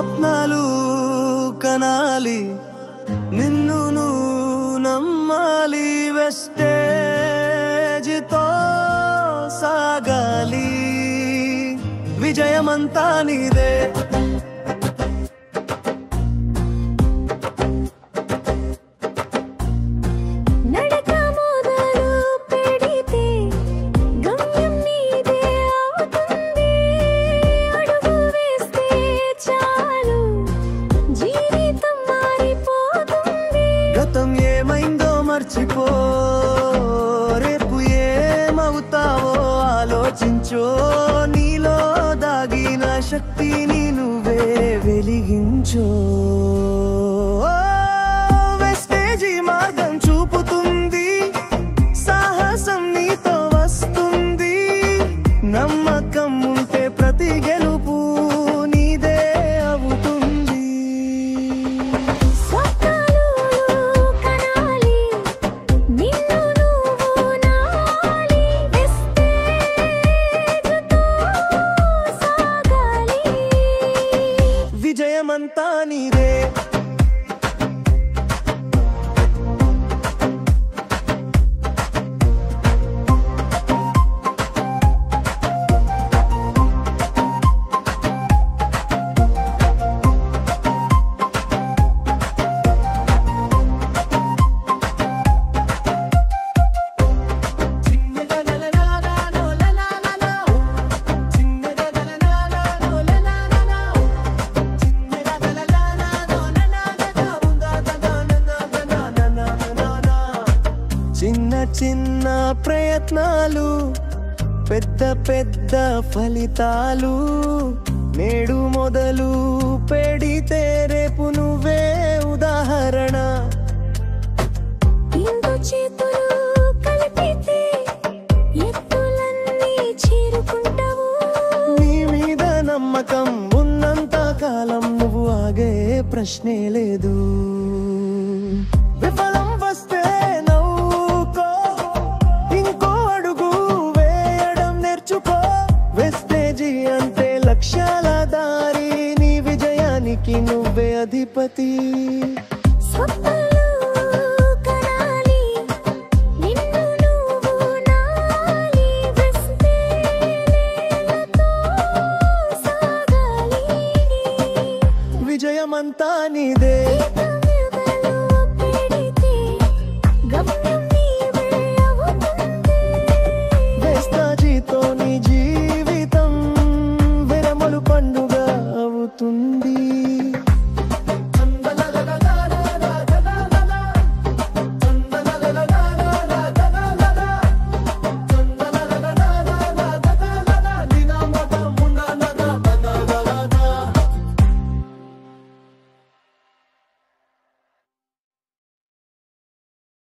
స్వప్నాలు కనాలి, నిన్ను నువ్వు నమ్మాలి, వెస్టేజ్తో సాగాలి, విజయమంతా నీదే. గతం ఏమైందో మర్చిపో, రేపు ఏమవుతావో ఆలోచించో, నీలో దాగిన శక్తిని నువ్వే వెలిగించో. వెస్టేజీ మార్గం చూపుతుంది, సాహసం నీతో వస్తుంది, నమ్మకం ఉంటే ప్రతి గెలుపు నీదే అవుతుంది. విజయమంతా నీదే. చిన్న చిన్న ప్రయత్నాలు, పెద్ద పెద్ద ఫలితాలు, నేడు మొదలు పెడితే రేపు నువ్వే ఉదాహరణ. చేతులు కలిపితే ఎత్తులన్నీ చేరుకుంటావు. నీ మీద నమ్మకం ఉన్నంత కాలం నువ్వు ఆగే ప్రశ్నే లేదు. విఫలం వస్తే నవ్వుకో, ఇంకో అడుగు వేయడం నేర్చుకో. వెస్టేజీ అంటే లక్ష్యాల దారి, నీ విజయానికి నువ్వే అధిపతి. విజయమంతా నీదే.